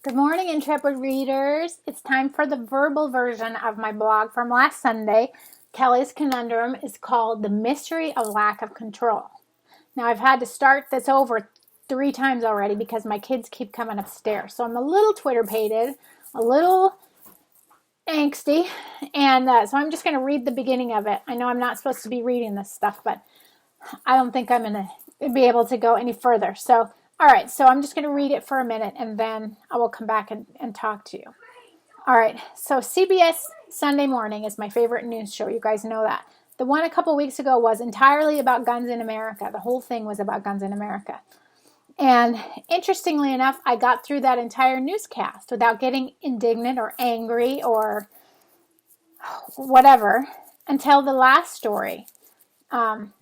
Good morning, intrepid readers. It's time for the verbal version of my blog from last Sunday. Kelleys Konundrum is called The Mystery of Lack of Control. Now, I've had to start this over 3 times already because my kids keep coming upstairs. So I'm a little Twitter-pated, a little angsty, and so I'm just going to read the beginning of it. I know I'm not supposed to be reading this stuff, but I don't think I'm going to be able to go any further. So all right, so I'm just going to read it for a minute, and then I will come back and talk to you. All right, so CBS Sunday Morning is my favorite news show. You guys know that. The one a couple weeks ago was entirely about guns in America. The whole thing was about guns in America. And interestingly enough, I got through that entire newscast without getting indignant or angry or whatever until the last story.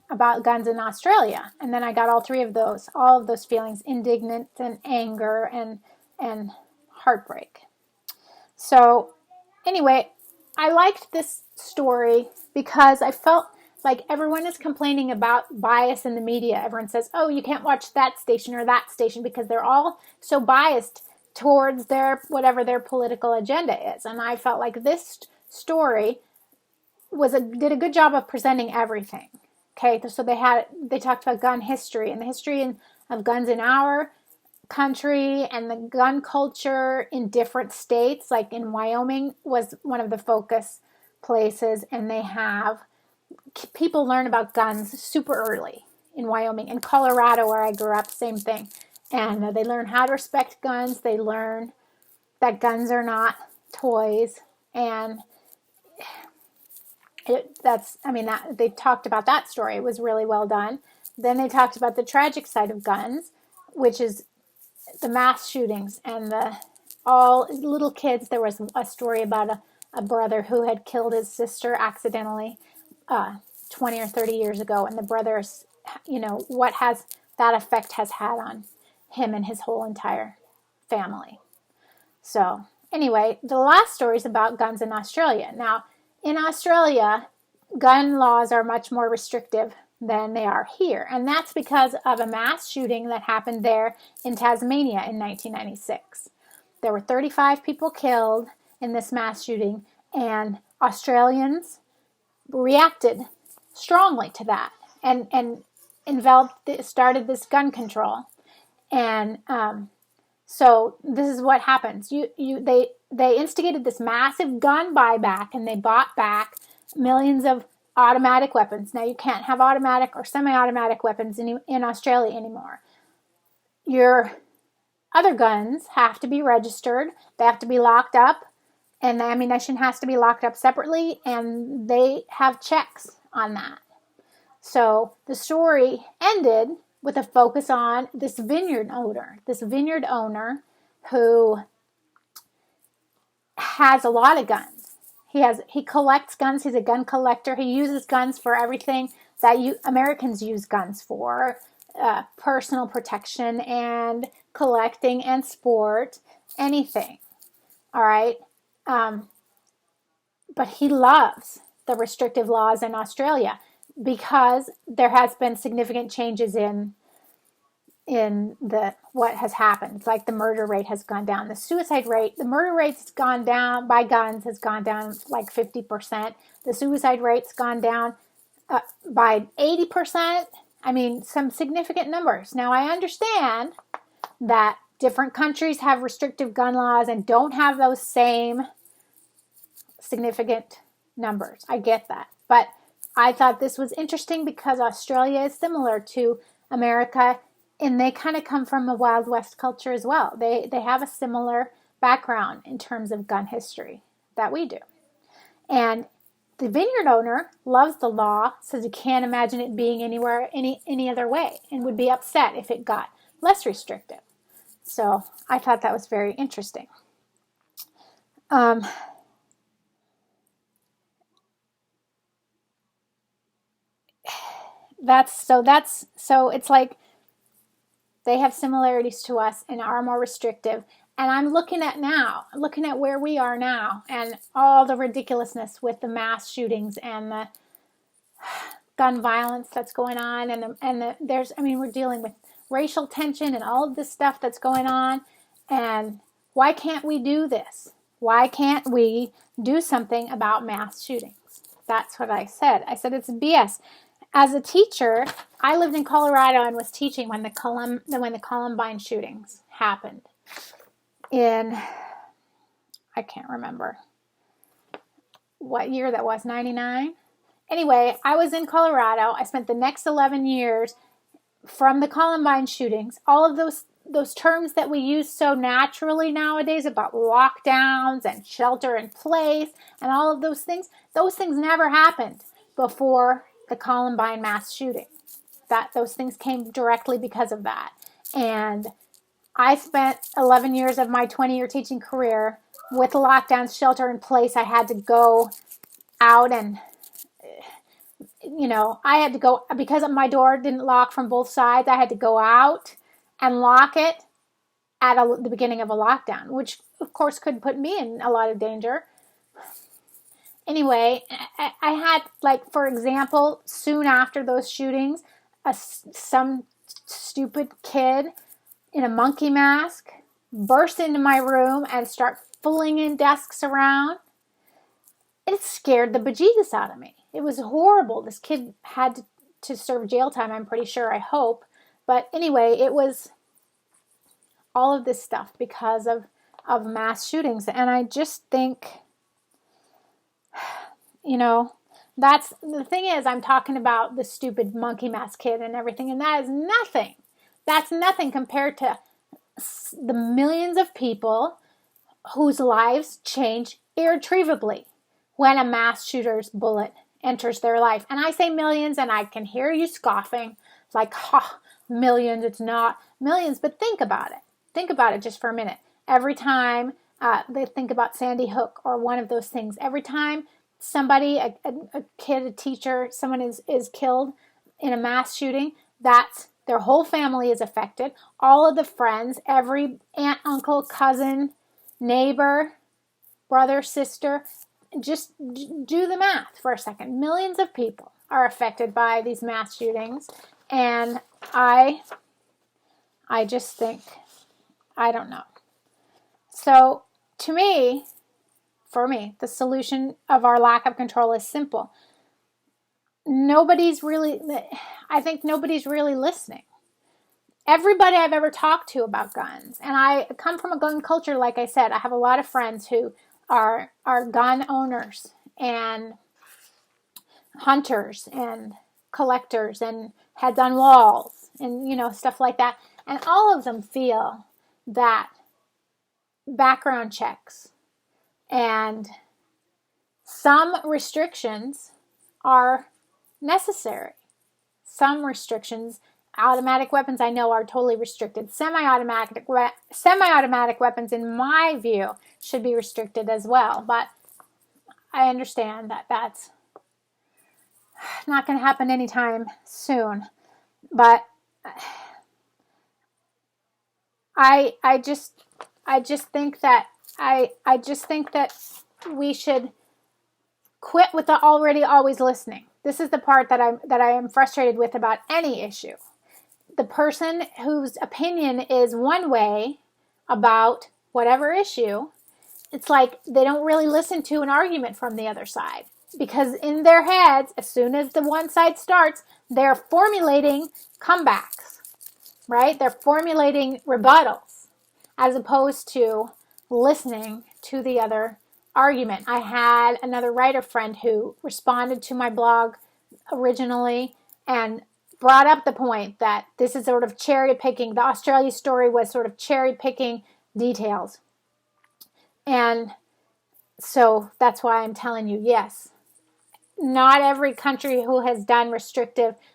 About guns in Australia, and then I got all of those feelings: indignant and anger and heartbreak. So anyway, I liked this story because I felt like everyone is complaining about bias in the media. Everyone says, oh, you can't watch that station or that station because they're all so biased towards whatever their political agenda is. And I felt like this story did a good job of presenting everything. Okay, so they talked about gun history and the history of guns in our country and the gun culture in different states. Like in Wyoming was one of the focus places, and they have people learn about guns super early in Wyoming. In Colorado, where I grew up, same thing. And they learn how to respect guns. They learn that guns are not toys, and they talked about that story. It was really well done. Then they talked about the tragic side of guns, which is the mass shootings and all little kids. There was a story about a brother who had killed his sister accidentally 20 or 30 years ago. And the brothers, what that effect has had on him and his whole entire family. So anyway, the last story is about guns in Australia. Now, in Australia, gun laws are much more restrictive than they are here. And that's because of a mass shooting that happened there in Tasmania in 1996. There were 35 people killed in this mass shooting, and Australians reacted strongly to that and started this gun control. And so this is what happens. They instigated this massive gun buyback, and they bought back millions of automatic weapons. Now, you can't have automatic or semi-automatic weapons in Australia anymore. Your other guns have to be registered. They have to be locked up, and the ammunition has to be locked up separately, and they have checks on that. So the story ended with a focus on this vineyard owner who has a lot of guns. He collects guns. He's a gun collector. He uses guns for everything that Americans use guns for: personal protection and collecting and sport, anything. All right, but he loves the restrictive laws in Australia because there has been significant changes in what has happened. Like the murder rate has gone down, the murder rate's gone down by guns has gone down like 50%. The suicide rate's gone down by 80%. Some significant numbers. Now, I understand that different countries have restrictive gun laws and don't have those same significant numbers. I get that, but I thought this was interesting because Australia is similar to America, and they kind of come from a Wild West culture as well. They have a similar background in terms of gun history that we do. And the vineyard owner loves the law, says he can't imagine it being anywhere any other way, and would be upset if it got less restrictive. So I thought that was very interesting. So it's like they have similarities to us and are more restrictive. And I'm looking at where we are now, and all the ridiculousness with the mass shootings and the gun violence that's going on, we're dealing with racial tension and all of this stuff that's going on, and Why can't we do this? Why can't we do something about mass shootings? That's what I said. I said it's BS. As a teacher, I lived in Colorado and was teaching when the Columbine shootings happened. I can't remember what year that was, 99? Anyway, I was in Colorado. I spent the next 11 years from the Columbine shootings, all of those terms that we use so naturally nowadays about lockdowns and shelter in place and all of those things never happened before the Columbine mass shooting. Those things came directly because of that. And I spent 11 years of my 20-year teaching career with lockdowns, shelter in place. I had to go out and I had to go, because my door didn't lock from both sides, I had to go out and lock it at the beginning of a lockdown, which of course could put me in a lot of danger. Anyway, I had, like, for example, soon after those shootings, some stupid kid in a monkey mask burst into my room and start flinging desks around. It scared the bejesus out of me. It was horrible. This kid had to serve jail time, I'm pretty sure, I hope. But anyway, it was all of this stuff because of mass shootings. And I just think, that's the thing is, I'm talking about the stupid monkey mask kid and everything, and that is nothing. That's nothing compared to the millions of people whose lives change irretrievably when a mass shooter's bullet enters their life. And I say millions, and I can hear you scoffing. It's like, millions, it's not millions. But think about it. Think about it just for a minute. Every time they think about Sandy Hook or one of those things, every time somebody, a kid, a teacher, someone is killed in a mass shooting, that's their whole family is affected. All of the friends, every aunt, uncle, cousin, neighbor, brother, sister. Just do the math for a second. Millions of people are affected by these mass shootings. And I just think, I don't know. So for me, the solution of our lack of control is simple. I think nobody's really listening. Everybody I've ever talked to about guns, and I come from a gun culture, like I said, I have a lot of friends who are gun owners and hunters and collectors and heads on walls and, stuff like that. And all of them feel that background checks and some restrictions are necessary. Some restrictions, automatic weapons, I know, are totally restricted. Semi-automatic weapons, in my view, should be restricted as well. But I understand that that's not going to happen anytime soon. But I just think that we should quit with the always listening. This is the part that I am frustrated with about any issue. The person whose opinion is one way about whatever issue, it's like they don't really listen to an argument from the other side. Because in their heads, as soon as the one side starts, they're formulating comebacks, right? They're formulating rebuttals as opposed to listening to the other argument. I had another writer friend who responded to my blog originally and brought up the point that this is sort of cherry picking. The Australia story was sort of cherry picking details. And so that's why I'm telling you, yes, not every country who has done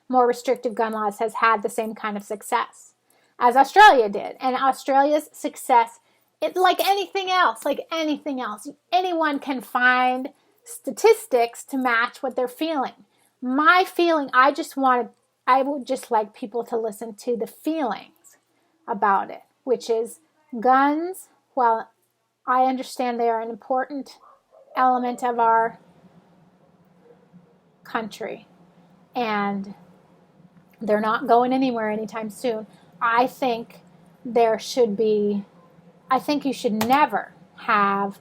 more restrictive gun laws has had the same kind of success as Australia did. And Australia's success, it's like anything else, anyone can find statistics to match what they're feeling. My feeling, I would just like people to listen to the feelings about it, which is guns, well, I understand they are an important element of our country, and they're not going anywhere anytime soon. I think there should be I think you should never have,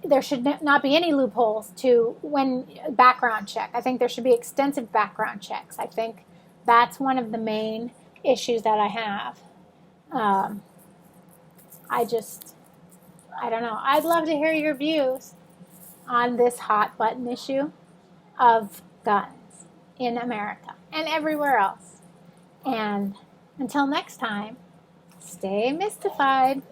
there should not be any loopholes to when background check. I think there should be extensive background checks. I think that's one of the main issues that I have. I don't know. I'd love to hear your views on this hot button issue of guns in America and everywhere else. And until next time, stay mystified.